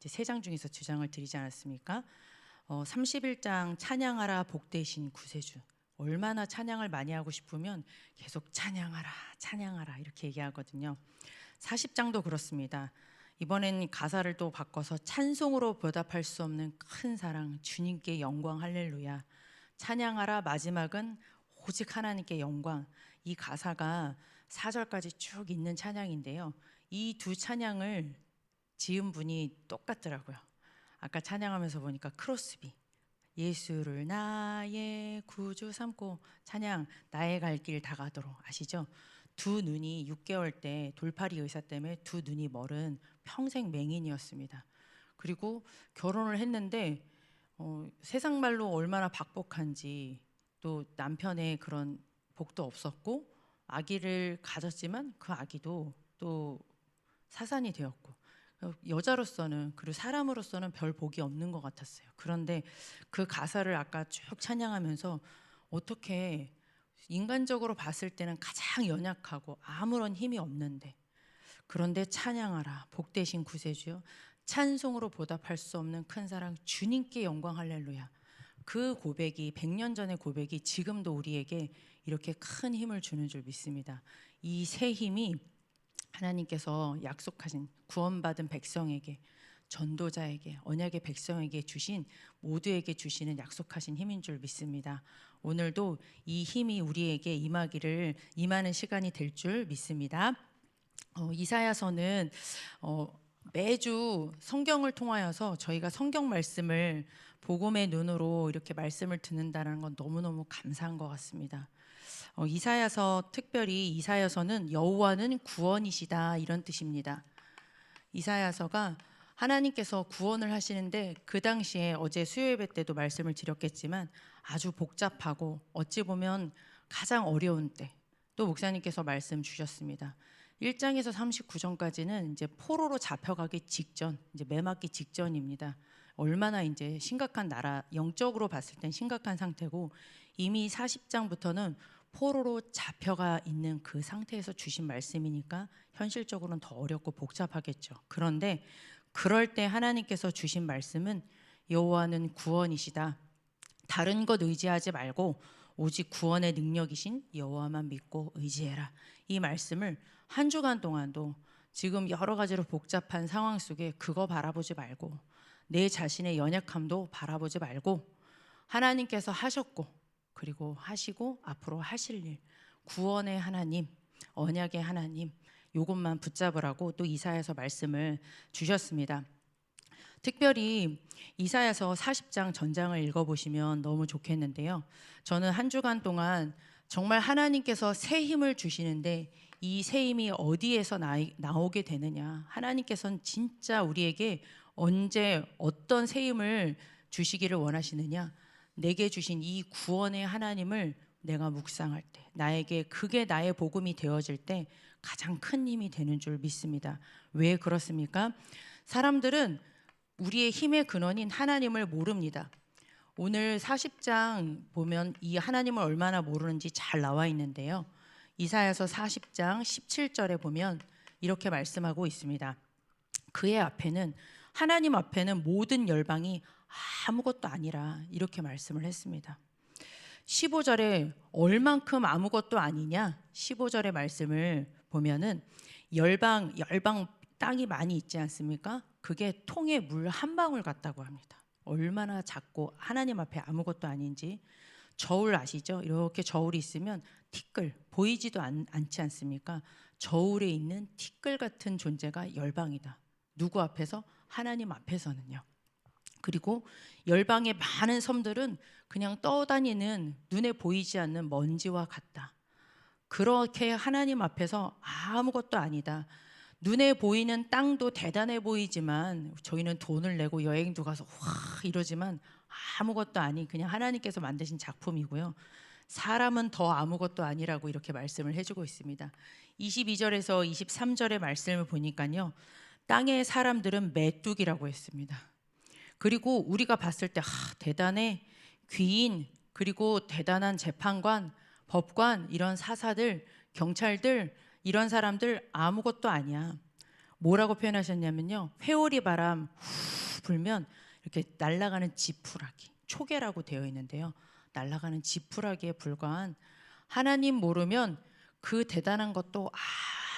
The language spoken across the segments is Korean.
이제 3장 중에서 2장을 드리지 않았습니까? 31장 찬양하라 복되신 구세주. 얼마나 찬양을 많이 하고 싶으면 계속 찬양하라 찬양하라 이렇게 얘기하거든요. 40장도 그렇습니다. 이번엔 가사를 또 바꿔서 찬송으로 보답할 수 없는 큰 사랑 주님께 영광 할렐루야. 찬양하라 마지막은 오직 하나님께 영광. 이 가사가 4절까지 쭉 있는 찬양인데요. 이 두 찬양을 지은 분이 똑같더라고요. 아까 찬양하면서 보니까 크로스비. 예수를 나의 구주 삼고 찬양 나의 갈 길 다 가도록. 아시죠? 두 눈이 6개월 때 돌팔이 의사 때문에 두 눈이 멀은 평생 맹인이었습니다. 그리고 결혼을 했는데 세상 말로 얼마나 박복한지, 또 남편의 그런 복도 없었고 아기를 가졌지만 그 아기도 또 사산이 되었고, 여자로서는 그리고 사람으로서는 별 복이 없는 것 같았어요. 그런데 그 가사를 아까 쭉 찬양하면서 어떻게 인간적으로 봤을 때는 가장 연약하고 아무런 힘이 없는데, 그런데 찬양하라 복되신 구세주여, 찬송으로 보답할 수 없는 큰 사랑 주님께 영광 할렐루야. 그 고백이 100년 전의 고백이 지금도 우리에게 이렇게 큰 힘을 주는 줄 믿습니다. 이 새 힘이 하나님께서 약속하신 구원받은 백성에게, 전도자에게, 언약의 백성에게 주신, 모두에게 주시는 약속하신 힘인 줄 믿습니다. 오늘도 이 힘이 우리에게 임하는 시간이 될 줄 믿습니다. 이사야서는 매주 성경을 통하여서 저희가 성경 말씀을 복음의 눈으로 이렇게 말씀을 듣는다는 건 너무너무 감사한 것 같습니다. 이사야서, 특별히 이사야서는 여호와는 구원이시다 이런 뜻입니다. 이사야서가 하나님께서 구원을 하시는데, 그 당시에 어제 수요예배 때도 말씀을 드렸겠지만 아주 복잡하고 어찌 보면 가장 어려운 때, 또 목사님께서 말씀 주셨습니다. 1장에서 39장까지는 이제 포로로 잡혀가기 직전, 이제 매맞기 직전입니다. 얼마나 이제 심각한 나라, 영적으로 봤을 땐 심각한 상태고, 이미 40장부터는 포로로 잡혀가 있는 그 상태에서 주신 말씀이니까 현실적으로는 더 어렵고 복잡하겠죠. 그런데 그럴 때 하나님께서 주신 말씀은 여호와는 구원이시다. 다른 것 의지하지 말고 오직 구원의 능력이신 여호와만 믿고 의지해라. 이 말씀을 한 주간 동안도 지금 여러 가지로 복잡한 상황 속에 그거 바라보지 말고, 내 자신의 연약함도 바라보지 말고, 하나님께서 하셨고 그리고 하시고 앞으로 하실 일, 구원의 하나님, 언약의 하나님, 이것만 붙잡으라고 또 이사야서 말씀을 주셨습니다. 특별히 이사야서 40장 전장을 읽어보시면 너무 좋겠는데요. 저는 한 주간 동안 정말 하나님께서 새 힘을 주시는데 이 새 힘이 어디에서 나오게 되느냐, 하나님께서는 진짜 우리에게 언제 어떤 새 힘을 주시기를 원하시느냐, 내게 주신 이 구원의 하나님을 내가 묵상할 때, 나에게 그게 나의 복음이 되어질 때 가장 큰 힘이 되는 줄 믿습니다. 왜 그렇습니까? 사람들은 우리의 힘의 근원인 하나님을 모릅니다. 오늘 40장 보면 이 하나님을 얼마나 모르는지 잘 나와 있는데요. 이사야서 40장 17절에 보면 이렇게 말씀하고 있습니다. 그의 앞에는, 하나님 앞에는 모든 열방이 아무것도 아니라 이렇게 말씀을 했습니다. 15절에 얼만큼 아무것도 아니냐, 15절의 말씀을 보면은 열방 땅이 많이 있지 않습니까? 그게 통에 물 한 방울 같다고 합니다. 얼마나 작고 하나님 앞에 아무것도 아닌지. 저울 아시죠? 이렇게 저울이 있으면 티끌 보이지도 않지 않습니까? 저울에 있는 티끌 같은 존재가 열방이다. 누구 앞에서? 하나님 앞에서는요. 그리고 열방의 많은 섬들은 그냥 떠다니는 눈에 보이지 않는 먼지와 같다. 그렇게 하나님 앞에서 아무것도 아니다. 눈에 보이는 땅도 대단해 보이지만, 저희는 돈을 내고 여행도 가서 와 이러지만 아무것도 아닌 그냥 하나님께서 만드신 작품이고요. 사람은 더 아무것도 아니라고 이렇게 말씀을 해주고 있습니다. 22절에서 23절의 말씀을 보니까요, 땅의 사람들은 메뚜기라고 했습니다. 그리고 우리가 봤을 때 대단해, 귀인, 그리고 대단한 재판관, 법관, 이런 사사들, 경찰들, 이런 사람들 아무것도 아니야. 뭐라고 표현하셨냐면요, 회오리 바람 불면 이렇게 날아가는 지푸라기, 초계라고 되어 있는데요. 날아가는 지푸라기에 불과한, 하나님 모르면 그 대단한 것도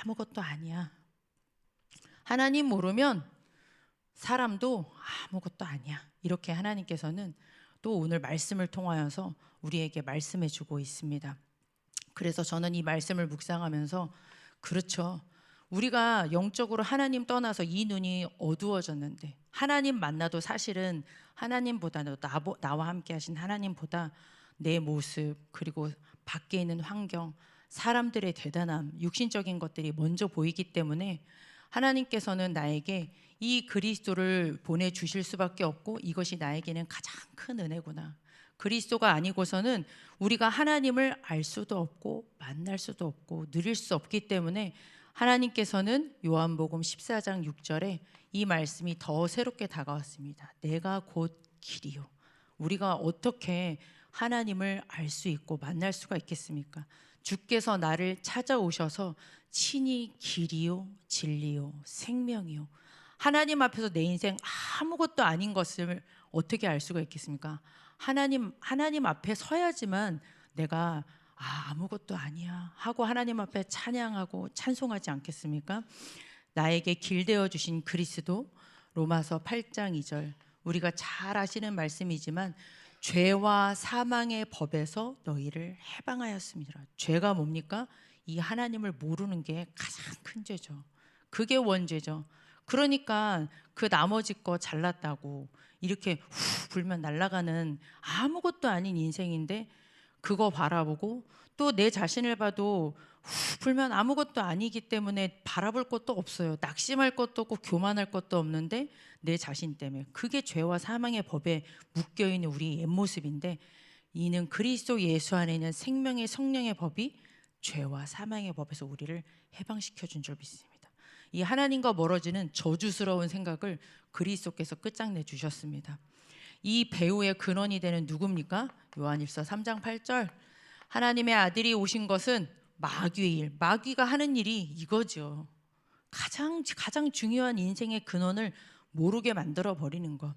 아무것도 아니야. 하나님 모르면 사람도 아무것도 아니야. 이렇게 하나님께서는 또 오늘 말씀을 통하여서 우리에게 말씀해 주고 있습니다. 그래서 저는 이 말씀을 묵상하면서, 그렇죠, 우리가 영적으로 하나님 떠나서 이 눈이 어두워졌는데, 하나님 만나도 사실은 하나님보다도 나와 함께 하신 하나님보다 내 모습, 그리고 밖에 있는 환경, 사람들의 대단함, 육신적인 것들이 먼저 보이기 때문에 하나님께서는 나에게 이 그리스도를 보내주실 수밖에 없고, 이것이 나에게는 가장 큰 은혜구나. 그리스도가 아니고서는 우리가 하나님을 알 수도 없고 만날 수도 없고 누릴 수 없기 때문에 하나님께서는 요한복음 14장 6절에 이 말씀이 더 새롭게 다가왔습니다. 내가 곧 길이요. 우리가 어떻게 하나님을 알 수 있고 만날 수가 있겠습니까? 주께서 나를 찾아오셔서 친히 길이요 진리요 생명이요. 하나님 앞에서 내 인생 아무것도 아닌 것을 어떻게 알 수가 있겠습니까? 하나님 앞에 서야지만 내가 아무것도 아니야 하고 하나님 앞에 찬양하고 찬송하지 않겠습니까? 나에게 길 되어 주신 그리스도, 로마서 8장 2절, 우리가 잘 아시는 말씀이지만 죄와 사망의 법에서 너희를 해방하였습니다. 죄가 뭡니까? 이 하나님을 모르는 게 가장 큰 죄죠. 그게 원죄죠. 그러니까 그 나머지 거 잘났다고 이렇게 후 불면 날아가는 아무것도 아닌 인생인데, 그거 바라보고 또 내 자신을 봐도 후 불면 아무것도 아니기 때문에 바라볼 것도 없어요. 낙심할 것도 없고 교만할 것도 없는데 내 자신 때문에, 그게 죄와 사망의 법에 묶여있는 우리 옛모습인데, 이는 그리스도 예수 안에 있는 생명의 성령의 법이 죄와 사망의 법에서 우리를 해방시켜 준 줄 믿습니다. 이 하나님과 멀어지는 저주스러운 생각을 그리스도께서 끝장내 주셨습니다. 이 배후의 근원이 되는 누굽니까? 요한일서 3장 8절, 하나님의 아들이 오신 것은 마귀의 일, 마귀가 하는 일이 이거죠. 가장 중요한 인생의 근원을 모르게 만들어 버리는 것.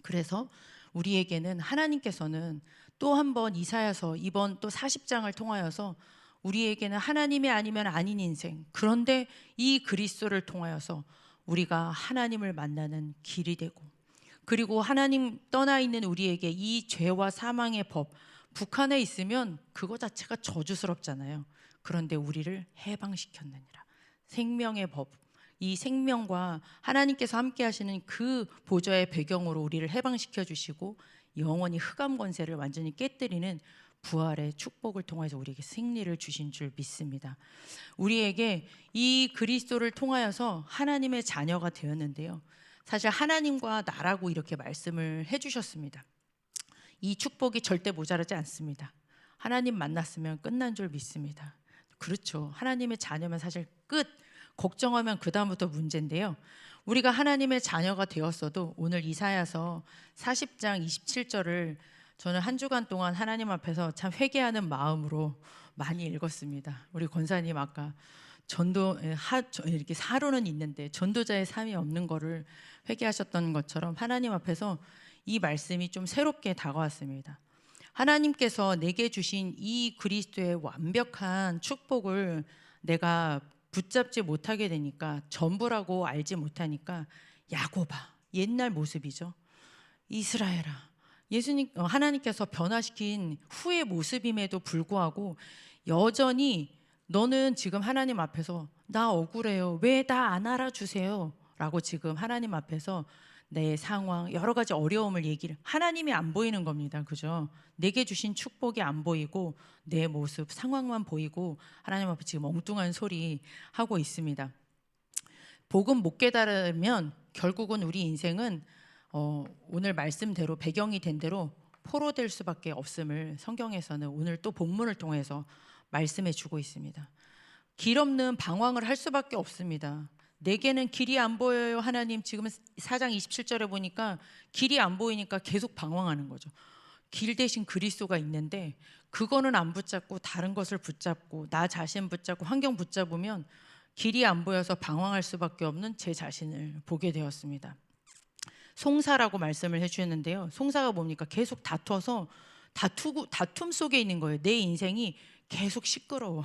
그래서 우리에게는 하나님께서는 또 한 번 이사야서 이번 또 40장을 통하여서 우리에게는 하나님이 아니면 아닌 인생, 그런데 이 그리스도를 통하여서 우리가 하나님을 만나는 길이 되고, 그리고 하나님 떠나 있는 우리에게 이 죄와 사망의 법, 북한에 있으면 그거 자체가 저주스럽잖아요. 그런데 우리를 해방시켰느니라. 생명의 법, 이 생명과 하나님께서 함께 하시는 그 보좌의 배경으로 우리를 해방시켜 주시고 영원히 흑암 권세를 완전히 깨뜨리는 부활의 축복을 통해서 우리에게 승리를 주신 줄 믿습니다. 우리에게 이 그리스도를 통하여서 하나님의 자녀가 되었는데요, 사실 하나님과 나라고 이렇게 말씀을 해주셨습니다. 이 축복이 절대 모자라지 않습니다. 하나님 만났으면 끝난 줄 믿습니다. 그렇죠. 하나님의 자녀면 사실 끝. 걱정하면 그 다음부터 문제인데요, 우리가 하나님의 자녀가 되었어도 오늘 이사야서 40장 27절을 저는 한 주간 동안 하나님 앞에서 참 회개하는 마음으로 많이 읽었습니다. 우리 권사님 아까 전도 이렇게 사로는 있는데 전도자의 삶이 없는 거를 회개하셨던 것처럼 하나님 앞에서 이 말씀이 좀 새롭게 다가왔습니다. 하나님께서 내게 주신 이 그리스도의 완벽한 축복을 내가 붙잡지 못하게 되니까, 전부라고 알지 못하니까 야곱아, 옛날 모습이죠. 이스라엘아, 하나님께서 변화시킨 후의 모습임에도 불구하고 여전히 너는 지금 하나님 앞에서 나 억울해요, 왜 나 안 알아주세요 라고 지금 하나님 앞에서 내 상황, 여러 가지 어려움을 얘기를, 하나님이 안 보이는 겁니다. 그죠? 내게 주신 축복이 안 보이고 내 모습, 상황만 보이고 하나님 앞에 지금 엉뚱한 소리 하고 있습니다. 복음 못 깨달으면 결국은 우리 인생은 오늘 말씀대로 배경이 된 대로 포로될 수밖에 없음을 성경에서는 오늘 또 본문을 통해서 말씀해 주고 있습니다. 길 없는 방황을 할 수밖에 없습니다. 내게는 길이 안 보여요 하나님. 지금 4장 27절에 보니까 길이 안 보이니까 계속 방황하는 거죠. 길 대신 그리스도가 있는데 그거는 안 붙잡고 다른 것을 붙잡고 나 자신 붙잡고 환경 붙잡으면 길이 안 보여서 방황할 수밖에 없는 제 자신을 보게 되었습니다. 송사라고 말씀을 해주셨는데요. 송사가 뭡니까? 계속 다툼 속에 있는 거예요. 내 인생이 계속 시끄러워.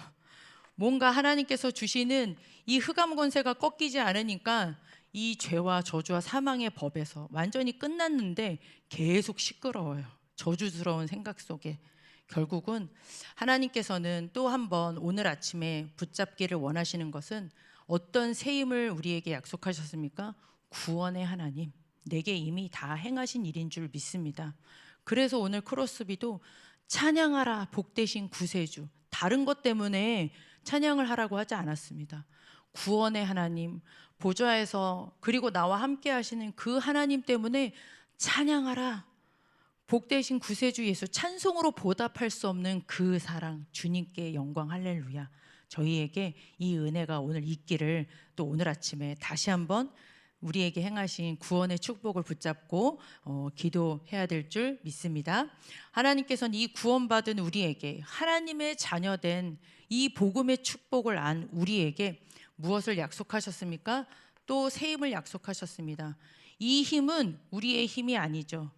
뭔가 하나님께서 주시는 이 흑암 권세가 꺾이지 않으니까 이 죄와 저주와 사망의 법에서 완전히 끝났는데 계속 시끄러워요. 저주스러운 생각 속에. 결국은 하나님께서는 또 한 번 오늘 아침에 붙잡기를 원하시는 것은 어떤 새 힘을 우리에게 약속하셨습니까? 구원의 하나님, 내게 이미 다 행하신 일인 줄 믿습니다. 그래서 오늘 크로스비도 찬양하라 복되신 구세주, 다른 것 때문에 찬양을 하라고 하지 않았습니다. 구원의 하나님, 보좌에서 그리고 나와 함께 하시는 그 하나님 때문에 찬양하라. 복되신 구세주 예수, 찬송으로 보답할 수 없는 그 사랑, 주님께 영광 할렐루야. 저희에게 이 은혜가 오늘 있기를 또 오늘 아침에 다시 한번 우리에게 행하신 구원의 축복을 붙잡고 기도해야 될 줄 믿습니다. 하나님께서는 이 구원받은 우리에게, 하나님의 자녀된 이 복음의 축복을 안 우리에게 무엇을 약속하셨습니까? 또 새 힘을 약속하셨습니다. 이 힘은 우리의 힘이 아니죠.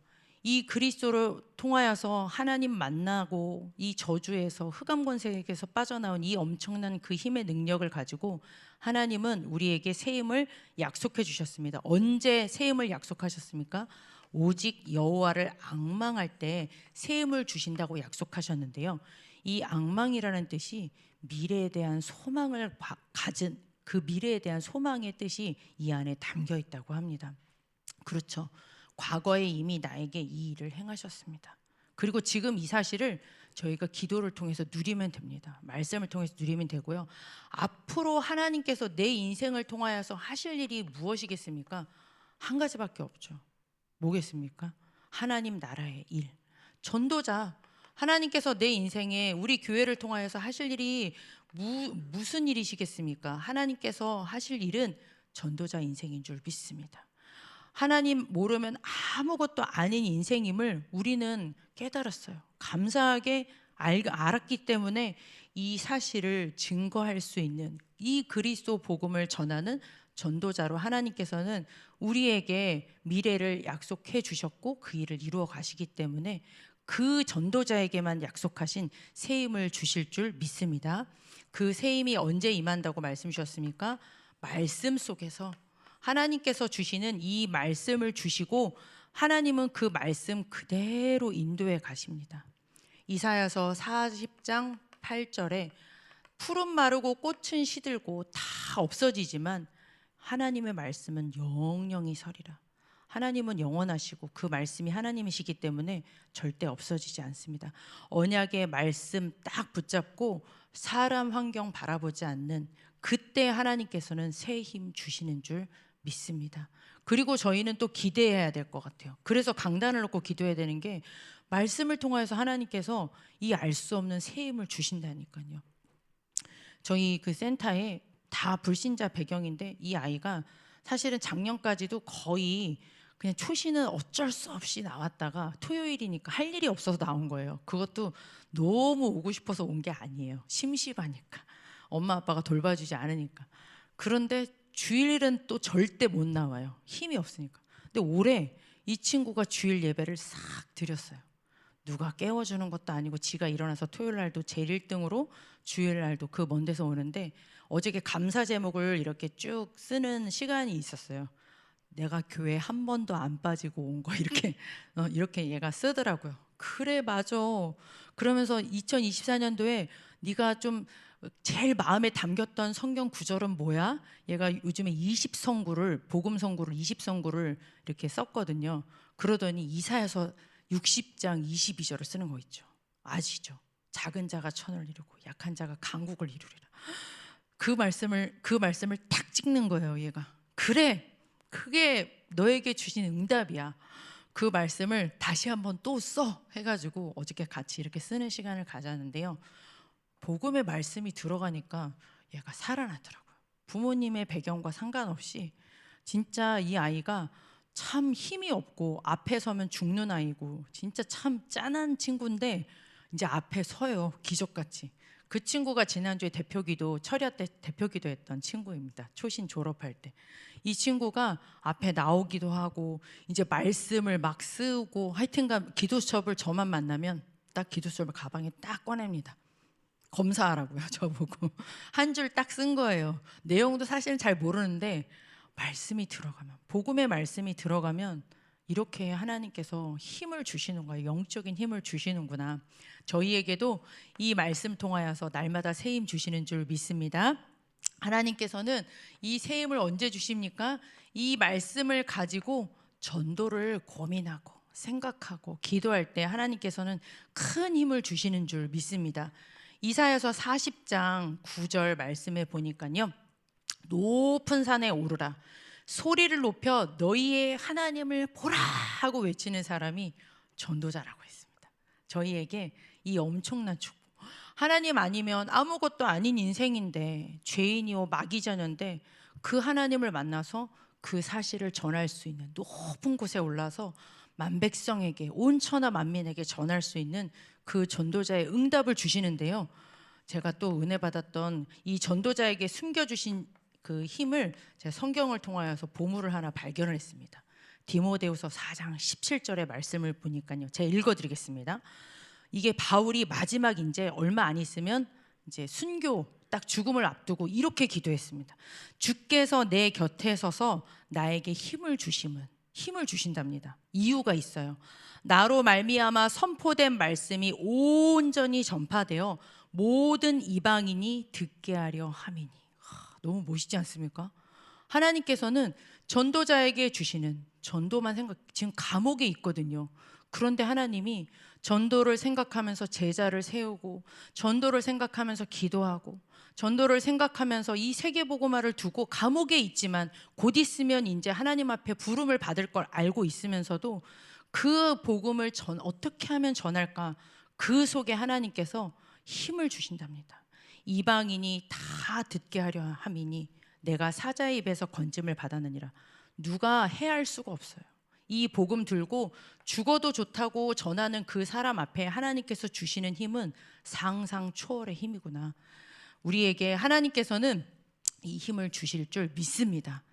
이 그리스도를 통하여서 하나님 만나고 이 저주에서 흑암 권세에게서 빠져나온 이 엄청난 그 힘의 능력을 가지고 하나님은 우리에게 새 힘을 약속해 주셨습니다. 언제 새 힘을 약속하셨습니까? 오직 여호와를 앙망할 때 새 힘을 주신다고 약속하셨는데요. 이 앙망이라는 뜻이 미래에 대한 소망을 가진, 그 미래에 대한 소망의 뜻이 이 안에 담겨 있다고 합니다. 그렇죠. 과거에 이미 나에게 이 일을 행하셨습니다. 그리고 지금 이 사실을 저희가 기도를 통해서 누리면 됩니다. 말씀을 통해서 누리면 되고요. 앞으로 하나님께서 내 인생을 통하여서 하실 일이 무엇이겠습니까? 한 가지밖에 없죠. 뭐겠습니까? 하나님 나라의 일. 전도자. 하나님께서 내 인생에 우리 교회를 통하여서 하실 일이 무슨 일이시겠습니까? 하나님께서 하실 일은 전도자 인생인 줄 믿습니다. 하나님 모르면 아무것도 아닌 인생임을 우리는 깨달았어요. 감사하게 알았기 때문에 이 사실을 증거할 수 있는 이 그리스도 복음을 전하는 전도자로 하나님께서는 우리에게 미래를 약속해 주셨고 그 일을 이루어 가시기 때문에 그 전도자에게만 약속하신 새 힘을 주실 줄 믿습니다. 그 새 힘이 언제 임한다고 말씀 주셨습니까? 말씀 속에서 하나님께서 주시는 이 말씀을 주시고 하나님은 그 말씀 그대로 인도해 가십니다. 이사야서 40장 8절에 풀은 마르고 꽃은 시들고 다 없어지지만 하나님의 말씀은 영영이 서리라. 하나님은 영원하시고 그 말씀이 하나님이시기 때문에 절대 없어지지 않습니다. 언약의 말씀 딱 붙잡고 사람 환경 바라보지 않는 그때 하나님께서는 새 힘 주시는 줄 믿습니다. 그리고 저희는 또 기대해야 될 것 같아요. 그래서 강단을 놓고 기도해야 되는 게 말씀을 통해서 하나님께서 이 알 수 없는 새 힘을 주신다니까요. 저희 그 센터에 다 불신자 배경인데 이 아이가 사실은 작년까지도 거의 그냥 초시는 어쩔 수 없이 나왔다가 토요일이니까 할 일이 없어서 나온 거예요. 그것도 너무 오고 싶어서 온 게 아니에요. 심심하니까. 엄마 아빠가 돌봐주지 않으니까. 그런데 주일은 또 절대 못 나와요. 힘이 없으니까. 근데 올해 이 친구가 주일 예배를 싹 드렸어요. 누가 깨워주는 것도 아니고 지가 일어나서 토요일 날도 제일 1등으로 주일 날도 그 먼 데서 오는데 어저께 감사 제목을 이렇게 쭉 쓰는 시간이 있었어요. 내가 교회 한 번도 안 빠지고 온 거 이렇게 얘가 쓰더라고요. 그래 맞아. 그러면서 2024년도에 네가 좀 제일 마음에 담겼던 성경 구절은 뭐야? 얘가 요즘에 20성구를 복음 성구를 20성구를 이렇게 썼거든요. 그러더니 이사야서 60장 22절을 쓰는 거 있죠. 아시죠? 작은 자가 천을 이루고 약한 자가 강국을 이루리라. 그 말씀을 딱 찍는 거예요, 얘가. 그래. 그게 너에게 주신 응답이야. 그 말씀을 다시 한번 또 써 해가지고 어저께 같이 이렇게 쓰는 시간을 가졌는데요. 복음의 말씀이 들어가니까 얘가 살아나더라고요. 부모님의 배경과 상관없이 진짜 이 아이가 참 힘이 없고 앞에 서면 죽는 아이고 진짜 참 짠한 친구인데 이제 앞에 서요. 기적같이. 그 친구가 지난주에 대표기도 철야 때 대표기도 했던 친구입니다. 초신 졸업할 때. 이 친구가 앞에 나오기도 하고 이제 말씀을 막 쓰고 하여튼간 기도수첩을 저만 만나면 딱 기도수첩을 가방에 딱 꺼냅니다. 검사하라고요. 저보고 한 줄 딱 쓴 거예요. 내용도 사실은 잘 모르는데 말씀이 들어가면, 복음의 말씀이 들어가면 이렇게 하나님께서 힘을 주시는 거예요. 영적인 힘을 주시는구나. 저희에게도 이 말씀 통하여서 날마다 새 힘 주시는 줄 믿습니다. 하나님께서는 이 새 힘을 언제 주십니까? 이 말씀을 가지고 전도를 고민하고 생각하고 기도할 때 하나님께서는 큰 힘을 주시는 줄 믿습니다. 이사야서 40장 9절 말씀에 보니까요, 높은 산에 오르라, 소리를 높여 너희의 하나님을 보라 하고 외치는 사람이 전도자라고 했습니다. 저희에게 이 엄청난 축복, 하나님 아니면 아무것도 아닌 인생인데, 죄인이요 마귀자녀인데 그 하나님을 만나서 그 사실을 전할 수 있는, 높은 곳에 올라서 만백성에게, 온 천하 만민에게 전할 수 있는 그 전도자의 응답을 주시는데요, 제가 또 은혜 받았던 이 전도자에게 숨겨주신 그 힘을 제가 성경을 통하여서 보물을 하나 발견을 했습니다. 디모데후서 4장 17절의 말씀을 보니까요, 제가 읽어드리겠습니다. 이게 바울이 마지막 이제 얼마 안 있으면 이제 순교 딱 죽음을 앞두고 이렇게 기도했습니다. 주께서 내 곁에 서서 나에게 힘을 주신답니다. 이유가 있어요. 나로 말미암아 선포된 말씀이 온전히 전파되어 모든 이방인이 듣게 하려 함이니. 너무 멋있지 않습니까? 하나님께서는 전도자에게 주시는, 전도만 지금 감옥에 있거든요. 그런데 하나님이 전도를 생각하면서 제자를 세우고, 전도를 생각하면서 기도하고, 전도를 생각하면서 이 세계복음화를 두고 감옥에 있지만 곧 있으면 이제 하나님 앞에 부름을 받을 걸 알고 있으면서도 그 복음을 어떻게 하면 전할까, 그 속에 하나님께서 힘을 주신답니다. 이방인이 다 듣게 하려 함이니 내가 사자의 입에서 건짐을 받았느니라. 누가 해할 수가 없어요. 이 복음 들고 죽어도 좋다고 전하는 그 사람 앞에 하나님께서 주시는 힘은 상상 초월의 힘이구나. 우리에게 하나님께서는 이 힘을 주실 줄 믿습니다.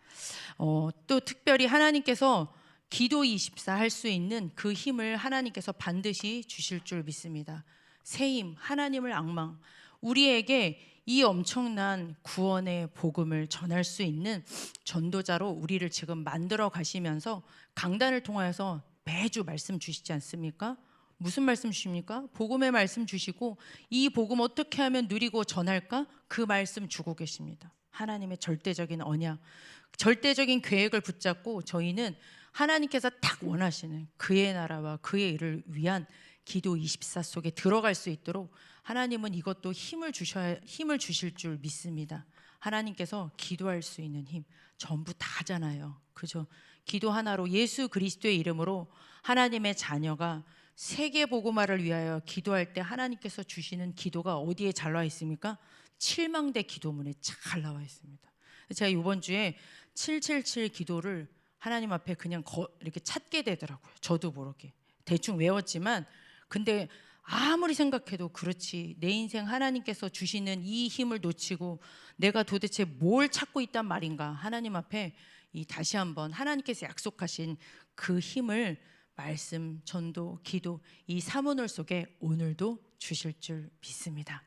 또 특별히 하나님께서 기도 24 할 수 있는 그 힘을 하나님께서 반드시 주실 줄 믿습니다. 새 힘, 하나님을 앙망, 우리에게 이 엄청난 구원의 복음을 전할 수 있는 전도자로 우리를 지금 만들어 가시면서 강단을 통하여서 매주 말씀 주시지 않습니까? 무슨 말씀 주십니까? 복음의 말씀 주시고, 이 복음 어떻게 하면 누리고 전할까? 그 말씀 주고 계십니다. 하나님의 절대적인 언약, 절대적인 계획을 붙잡고 저희는 하나님께서 딱 원하시는 그의 나라와 그의 일을 위한 기도 24 속에 들어갈 수 있도록 하나님은 이것도 힘을 주실 줄 믿습니다. 하나님께서 기도할 수 있는 힘 전부 다잖아요. 그죠? 기도 하나로, 예수 그리스도의 이름으로 하나님의 자녀가 세계 복음화를 위하여 기도할 때 하나님께서 주시는 기도가 어디에 잘 나와 있습니까? 7망대 기도문에 잘 나와 있습니다. 제가 이번 주에 777 기도를 하나님 앞에 그냥 이렇게 찾게 되더라고요. 저도 모르게 대충 외웠지만, 근데 아무리 생각해도 그렇지, 내 인생 하나님께서 주시는 이 힘을 놓치고 내가 도대체 뭘 찾고 있단 말인가, 하나님 앞에 다시 한번 하나님께서 약속하신 그 힘을 말씀, 전도, 기도 이 사문을 속에 오늘도 주실 줄 믿습니다.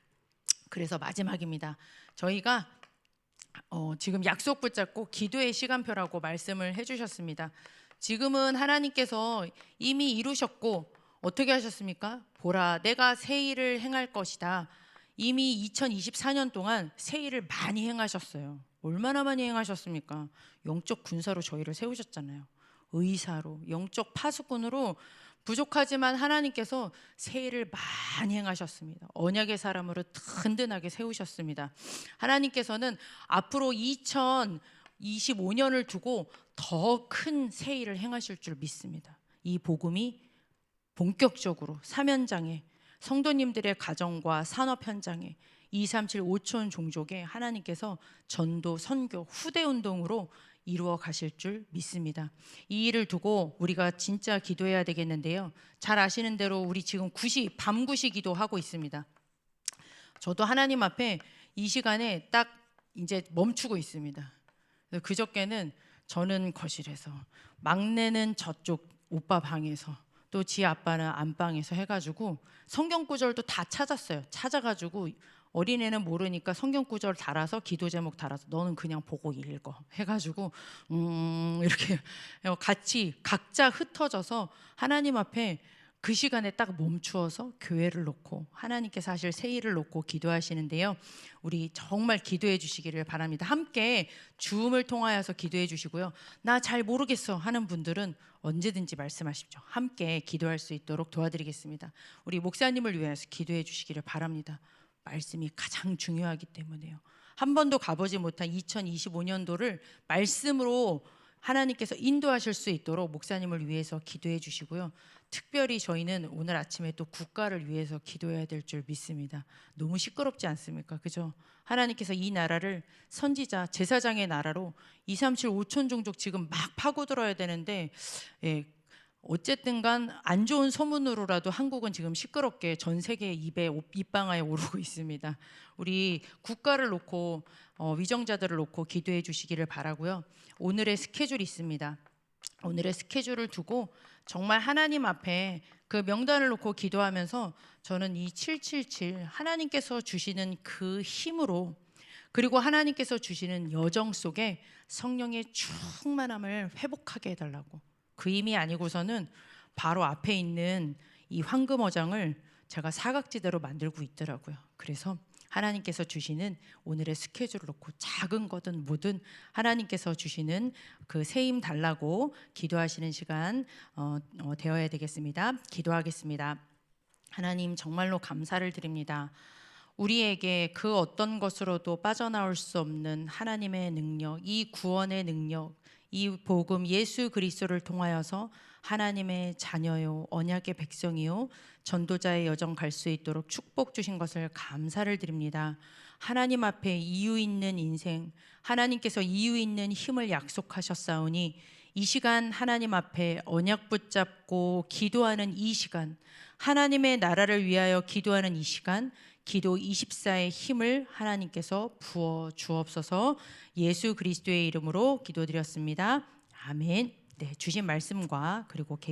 그래서 마지막입니다. 저희가 지금 약속 붙잡고 기도의 시간표라고 말씀을 해주셨습니다. 지금은 하나님께서 이미 이루셨고 어떻게 하셨습니까? 보라, 내가 새 일을 행할 것이다. 이미 2024년 동안 새 일을 많이 행하셨어요. 얼마나 많이 행하셨습니까? 영적 군사로 저희를 세우셨잖아요. 의사로, 영적 파수꾼으로, 부족하지만 하나님께서 새 일을 많이 행하셨습니다. 언약의 사람으로 든든하게 세우셨습니다. 하나님께서는 앞으로 2025년을 두고 더 큰 새 일을 행하실 줄 믿습니다. 이 복음이 본격적으로 사면장에, 성도님들의 가정과 산업 현장에, 237 5천 종족에 하나님께서 전도, 선교, 후대 운동으로 이루어 가실 줄 믿습니다. 이 일을 두고 우리가 진짜 기도해야 되겠는데요. 잘 아시는 대로 우리 지금 밤 9시 기도하고 있습니다. 저도 하나님 앞에 이 시간에 딱 이제 멈추고 있습니다. 그저께는 저는 거실에서, 막내는 저쪽 오빠 방에서, 또 지 아빠는 안방에서 해가지고 성경 구절도 다 찾았어요. 찾아가지고 어린애는 모르니까 성경 구절 달아서 기도 제목 달아서 너는 그냥 보고 읽어 해가지고 이렇게 같이 각자 흩어져서 하나님 앞에 그 시간에 딱 멈추어서 교회를 놓고 하나님께서 하실 새 일을 놓고 기도하시는데요. 우리 정말 기도해 주시기를 바랍니다. 함께 줌을 통하여서 기도해 주시고요. 나 잘 모르겠어 하는 분들은 언제든지 말씀하십시오. 함께 기도할 수 있도록 도와드리겠습니다. 우리 목사님을 위해서 기도해 주시기를 바랍니다. 말씀이 가장 중요하기 때문에요. 한 번도 가보지 못한 2025년도를 말씀으로 하나님께서 인도하실 수 있도록 목사님을 위해서 기도해 주시고요. 특별히 저희는 오늘 아침에 또 국가를 위해서 기도해야 될 줄 믿습니다. 너무 시끄럽지 않습니까? 그죠? 하나님께서 이 나라를 선지자, 제사장의 나라로 2, 3, 7, 5천 종족 지금 막 파고들어야 되는데, 어쨌든 간 안 좋은 소문으로라도 한국은 지금 시끄럽게 전 세계 입에 입방아에 오르고 있습니다. 우리 국가를 놓고 위정자들을 놓고 기도해 주시기를 바라고요. 오늘의 스케줄이 있습니다. 오늘의 스케줄을 두고 정말 하나님 앞에 그 명단을 놓고 기도하면서 저는 이 777 하나님께서 주시는 그 힘으로, 그리고 하나님께서 주시는 여정 속에 성령의 충만함을 회복하게 해달라고, 그 힘이 아니고서는 바로 앞에 있는 이 황금어장을 제가 사각지대로 만들고 있더라고요. 그래서 하나님께서 주시는 오늘의 스케줄을 놓고 작은 거든 뭐든 하나님께서 주시는 그 새 힘 달라고 기도하시는 시간 되어야 되겠습니다. 기도하겠습니다. 하나님, 정말로 감사를 드립니다. 우리에게 그 어떤 것으로도 빠져나올 수 없는 하나님의 능력, 이 구원의 능력, 이 복음 예수 그리스도를 통하여서 하나님의 자녀요, 언약의 백성이요, 전도자의 여정 갈 수 있도록 축복 주신 것을 감사를 드립니다. 하나님 앞에 이유 있는 인생, 하나님께서 이유 있는 힘을 약속하셨사오니 이 시간 하나님 앞에 언약 붙잡고 기도하는 이 시간, 하나님의 나라를 위하여 기도하는 이 시간, 기도 24의 힘을 하나님께서 부어 주옵소서. 예수 그리스도의 이름으로 기도드렸습니다. 아멘. 네, 주신 말씀과 그리고 개인